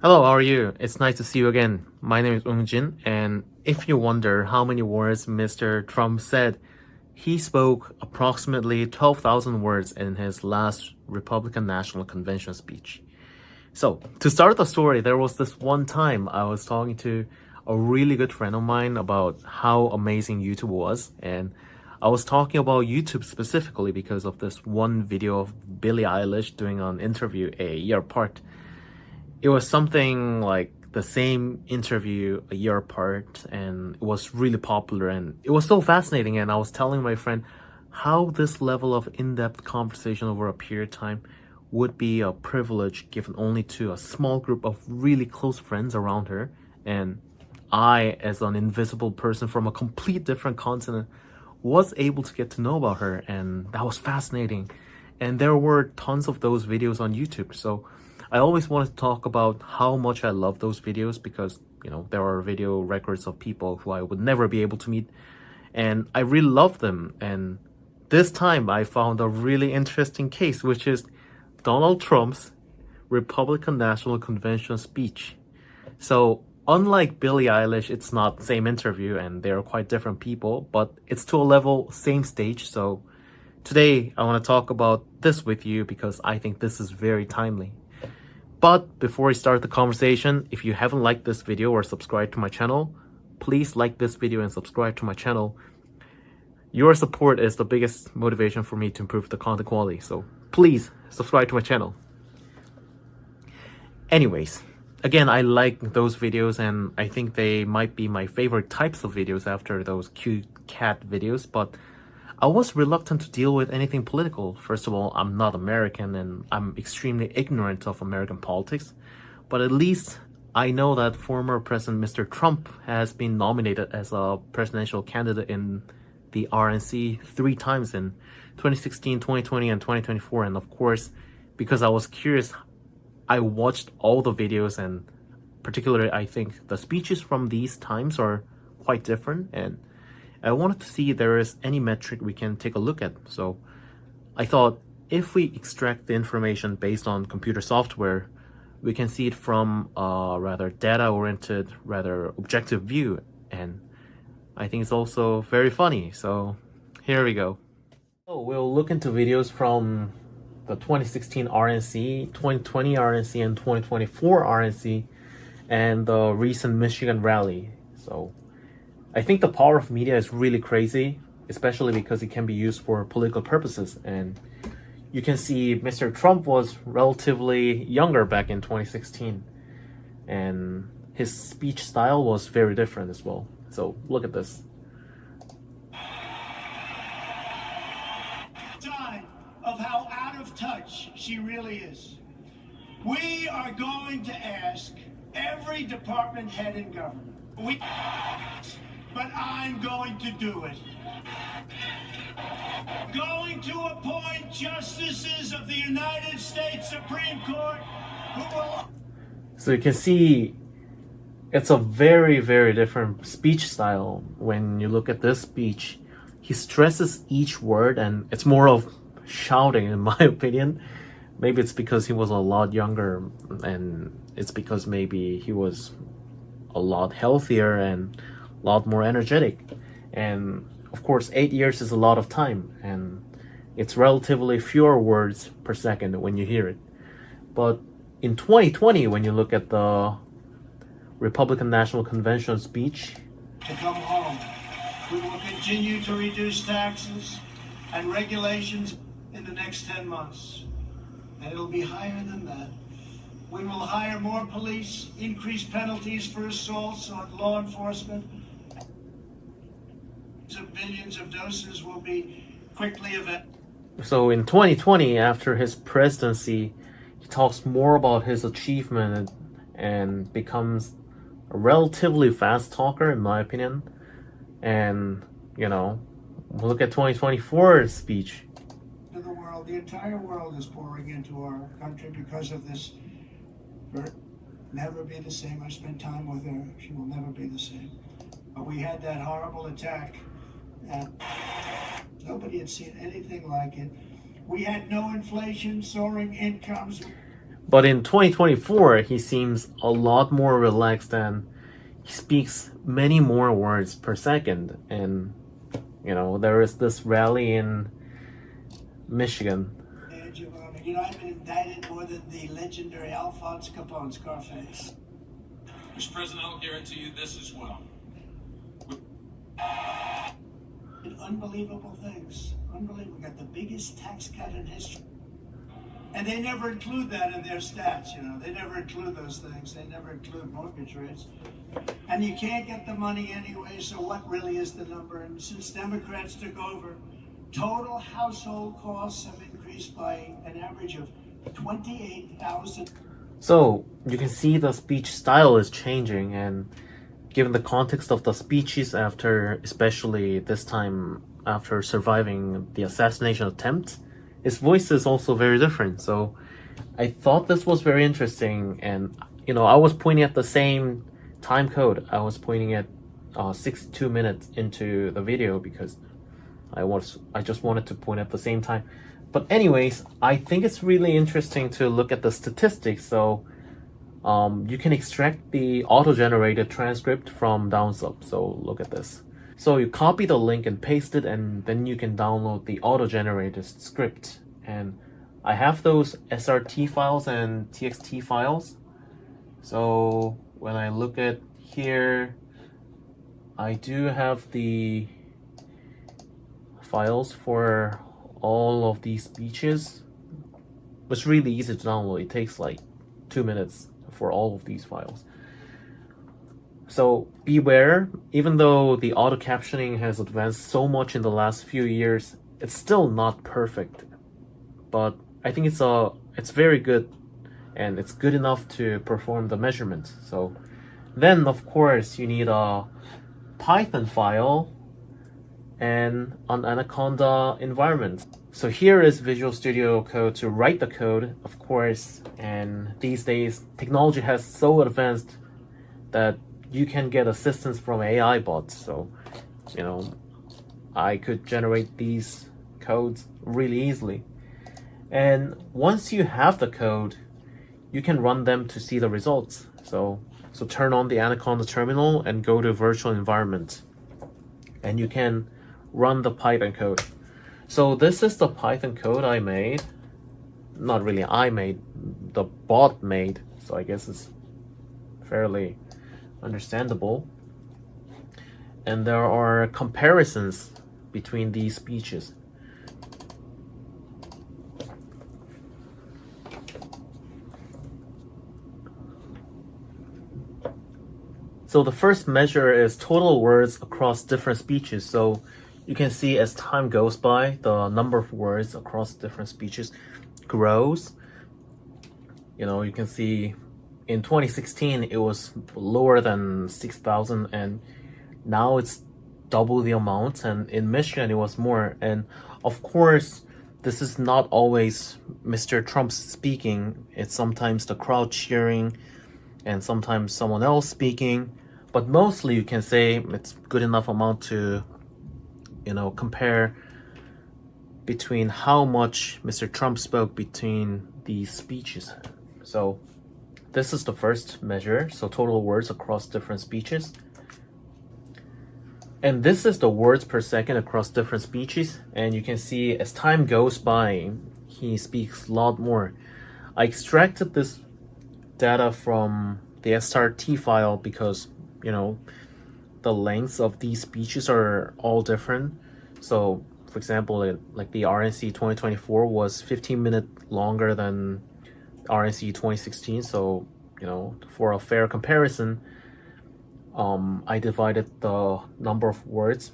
Hello, how are you? It's nice to see you again. My name is Jin, and if you wonder how many words Mr. Trump said, he spoke approximately 12,000 words in his last Republican National Convention speech. So, to start the story, there was this one time I was talking to a really good friend of mine about how amazing YouTube was, and I was talking about YouTube specifically because of this one video of Billie Eilish doing an interview a year apart. It was something like the same interview a year apart, and it was really popular, and it was so fascinating. And I was telling my friend how this level of in-depth conversation over a period of time would be a privilege given only to a small group of really close friends around her. And I, as an invisible person from a complete different continent, was able to get to know about her, and that was fascinating. And there were tons of those videos on YouTube. So I always wanted to talk about how much I love those videos because, there are video records of people who I would never be able to meet. And I really love them. And this time I found a really interesting case, which is Donald Trump's Republican National Convention speech. So, unlike Billie Eilish, it's not the same interview and they're quite different people, but it's to a level same stage. So, today I want to talk about this with you because I think this is very timely. But before we start the conversation, if you haven't liked this video or subscribed to my channel, please like this video and subscribe to my channel. Your support is the biggest motivation for me to improve the content quality, so please subscribe to my channel. Anyways, again, I like those videos and I think they might be my favorite types of videos after those cute cat videos, but I was reluctant to deal with anything political. First of all, I'm not American and I'm extremely ignorant of American politics, but at least I know that former President Mr. Trump has been nominated as a presidential candidate in the RNC 3 times in 2016, 2020, and 2024. And of course, because I was curious, I watched all the videos, and particularly I think the speeches from these times are quite different, and I wanted to see if there is any metric we can take a look at. So I thought if we extract the information based on computer software, we can see it from a rather data-oriented, rather objective view. And I think it's also very funny. So here we go. So we'll look into videos from the 2016 RNC, 2020 RNC, and 2024 RNC, and the recent Michigan rally. So I think the power of media is really crazy, especially because it can be used for political purposes. And you can see Mr. Trump was relatively younger back in 2016, and his speech style was very different as well. So look at this. Sign of how out of touch she really is. We are going to ask every department head in government. But I'm going to do it. Going to appoint justices of the United States Supreme Court who will. So you can see it's a very, very different speech style. When you look at this speech, he stresses each word and it's more of shouting, in my opinion. Maybe it's because he was a lot younger, and it's because maybe he was a lot healthier and a lot more energetic. And of course, 8 years is a lot of time, and it's relatively fewer words per second when you hear it. But in 2020, when you look at the Republican National Convention speech, To come home. We will continue to reduce taxes and regulations in the next 10 months. And it'll be higher than that. We will hire more police, increase penalties for assaults on law enforcement. Billions of doses will be quickly available. so in 2020, after his presidency, he talks more about his achievement and becomes a relatively fast talker, in my opinion. And, look at 2024's speech. To the world, the entire world is pouring into our country because of this. Never be the same. I spent time with her. She will never be the same. But we had that horrible attack, and nobody had seen anything like it. We had no inflation, soaring incomes. But in 2024, he seems a lot more relaxed and he speaks many more words per second. And, there is this rally in Michigan. You know, I've been indicted more than the legendary Alphonse Capone, Scarface. Mr. President, I'll guarantee you this as well. Unbelievable things. Unbelievable. We got the biggest tax cut in history. And they never include that in their stats, They never include those things. They never include mortgage rates. And you can't get the money anyway, so what really is the number? And since Democrats took over, total household costs have increased by an average of 28,000. So you can see the speech style is changing, and given the context of the speeches after, especially this time after surviving the assassination attempt, his voice is also very different. So I thought this was very interesting, and I was pointing at the same time code. I was pointing at 62 minutes into the video because I just wanted to point at the same time. But anyways, I think it's really interesting to look at the statistics. So you can extract the auto-generated transcript from downsub. So look at this. So you copy the link and paste it, and then you can download the auto-generated script. And I have those SRT files and TXT files. So when I look at here, I do have the files for all of these speeches. It's really easy to download. It takes like 2 minutes for all of these files. So beware, even though the auto captioning has advanced so much in the last few years, it's still not perfect. But I think it's very good, and it's good enough to perform the measurement. So then of course you need a Python file and an Anaconda environment. So here is Visual Studio Code to write the code, of course, and these days technology has so advanced that you can get assistance from AI bots. So, I could generate these codes really easily. And once you have the code, you can run them to see the results. So turn on the Anaconda terminal and go to virtual environment. And you can run the Python code. So this is the Python code I made. Not really I made, the bot made. So I guess it's fairly understandable. And there are comparisons between these speeches. So the first measure is total words across different speeches. So you can see as time goes by, the number of words across different speeches grows. You can see in 2016, it was lower than 6,000, and now it's double the amount. And in Michigan, it was more. And of course, this is not always Mr. Trump speaking. It's sometimes the crowd cheering and sometimes someone else speaking. But mostly you can say it's good enough amount to, compare between how much Mr. Trump spoke between these speeches. So this is the first measure, so total words across different speeches. And this is the words per second across different speeches. And you can see as time goes by, he speaks a lot more. I extracted this data from the SRT file because, the lengths of these speeches are all different. So, for example, like the RNC 2024 was 15 minutes longer than RNC 2016. So, for a fair comparison, I divided the number of words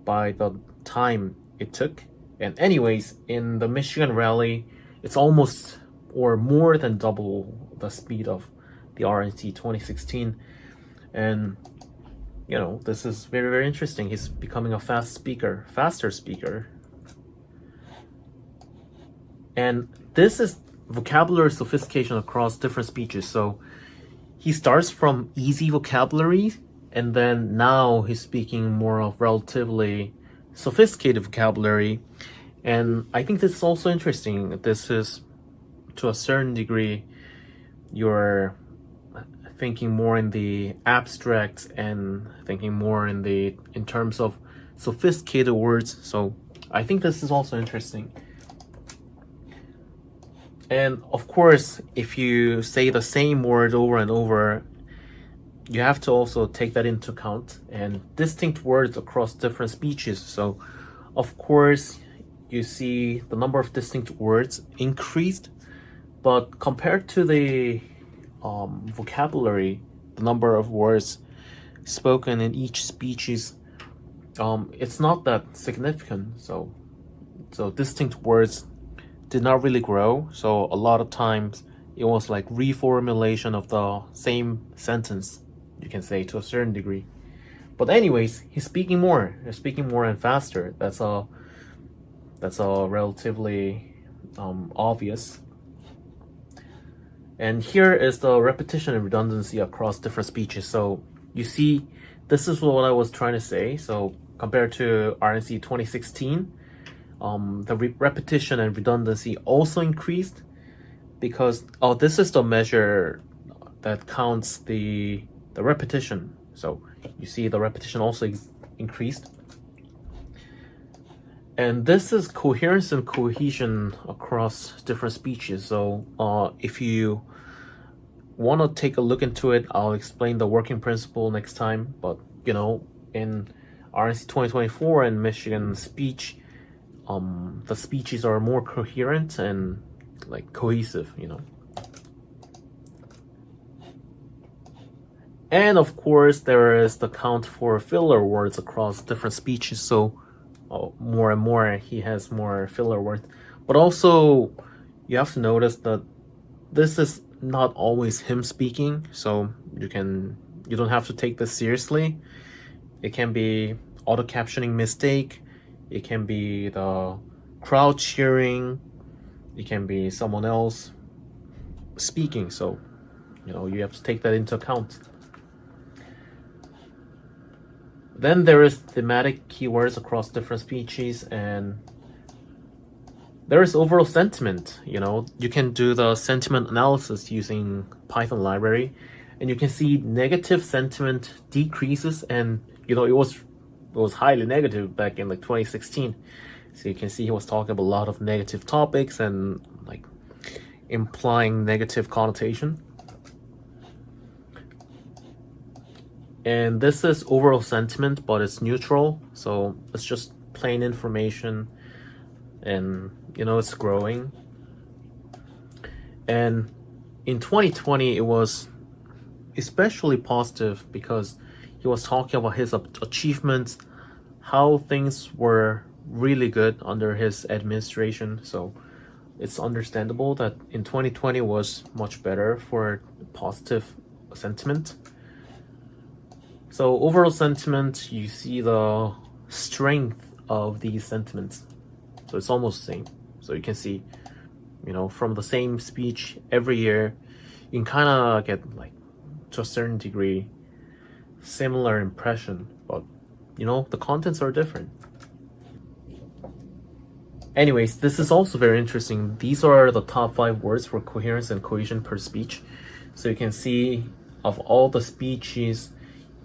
by the time it took. And anyways, in the Michigan rally, it's almost or more than double the speed of the RNC 2016. And, this is very, very interesting. He's becoming a faster speaker. And this is vocabulary sophistication across different speeches. So he starts from easy vocabulary, and then now he's speaking more of relatively sophisticated vocabulary. And I think this is also interesting. This is to a certain degree, you're thinking more in the abstract and thinking more in terms of sophisticated words. So I think this is also interesting. And of course, if you say the same word over and over, you have to also take that into account, and distinct words across different speeches. So of course you see the number of distinct words increased, but compared to the vocabulary, the number of words spoken in each species, it's not that significant. So distinct words did not really grow. So a lot of times it was like reformulation of the same sentence, you can say, to a certain degree. But anyways, he's speaking more and faster. That's all relatively obvious. And here is the repetition and redundancy across different speeches. So you see, this is what I was trying to say. So compared to RNC 2016, the repetition and redundancy also increased, because this is the measure that counts the repetition. So you see the repetition also increased. And this is coherence and cohesion across different speeches. So if you want to take a look into it, I'll explain the working principle next time. But in RNC 2024 and Michigan speech, the speeches are more coherent and like cohesive, And of course, there is the count for filler words across different speeches. So more and more, he has more filler words. But also, you have to notice that this is not always him speaking. So you don't have to take this seriously. It can be auto captioning mistake. It can be the crowd cheering. It can be someone else speaking. So you have to take that into account. Then there is thematic keywords across different speeches, and there is overall sentiment. You can do the sentiment analysis using Python library, and you can see negative sentiment decreases, and it was highly negative back in like 2016. So you can see he was talking about a lot of negative topics and like implying negative connotation. And this is overall sentiment, but it's neutral. So it's just plain information, and it's growing. And in 2020, it was especially positive because he was talking about his achievements, how things were really good under his administration. So it's understandable that in 2020 was much better for positive sentiment. So overall sentiment, you see the strength of these sentiments. So it's almost the same. So you can see, from the same speech every year, you can kind of get like, to a certain degree, similar impression, but the contents are different. Anyways, this is also very interesting. These are the top 5 words for coherence and cohesion per speech. So you can see of all the speeches,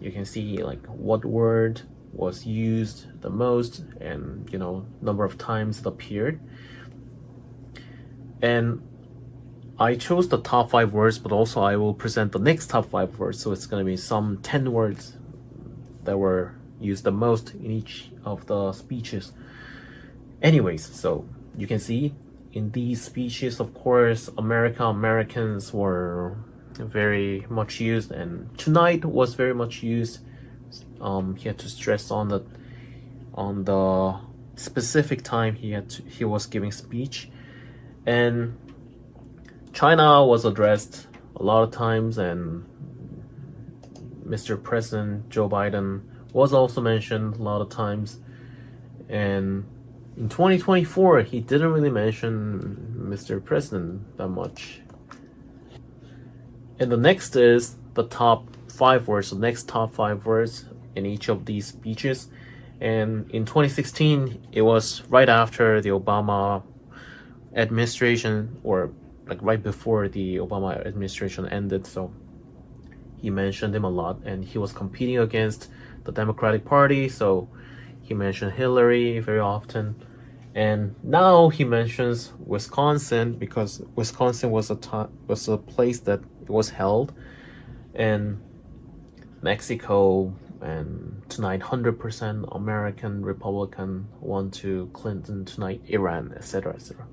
you can see like what word was used the most, and number of times it appeared. And I chose the top 5 words, but also I will present the next top 5 words. So it's going to be some 10 words that were used the most in each of the speeches. Anyways, so you can see in these speeches, of course, Americans were very much used, and tonight was very much used. He had to stress on the specific time he was giving speech. And China was addressed a lot of times, and Mr. President Joe Biden was also mentioned a lot of times. And in 2024, he didn't really mention Mr. President that much. And the next is the top 5 words, the next top 5 words in each of these speeches. And in 2016, it was right after the Obama administration, or like right before the Obama administration ended. So he mentioned him a lot, and he was competing against the Democratic Party, so he mentioned Hillary very often. And now he mentions Wisconsin because Wisconsin was a place that it was held, and Mexico, and tonight 100% American Republican won to Clinton, tonight Iran, etc., etc.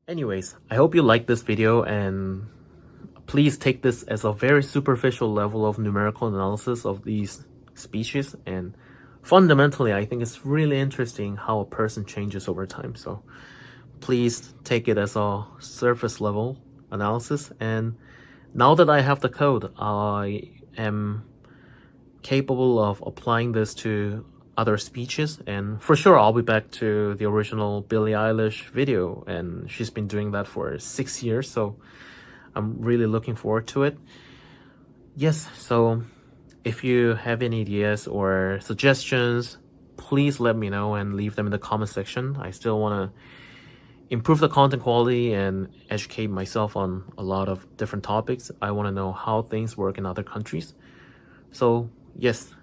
Anyways, I hope you liked this video, and please take this as a very superficial level of numerical analysis of these speeches. And fundamentally, I think it's really interesting how a person changes over time. So please take it as a surface level analysis. And now that I have the code, I am capable of applying this to other speeches, and for sure I'll be back to the original Billie Eilish video, and she's been doing that for 6 years, so I'm really looking forward to it. Yes, so if you have any ideas or suggestions, please let me know and leave them in the comment section. I still want to improve the content quality and educate myself on a lot of different topics. I want to know how things work in other countries. So yes,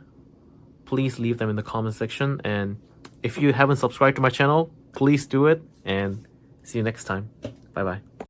please leave them in the comment section. And if you haven't subscribed to my channel, please do it. And see you next time. Bye bye.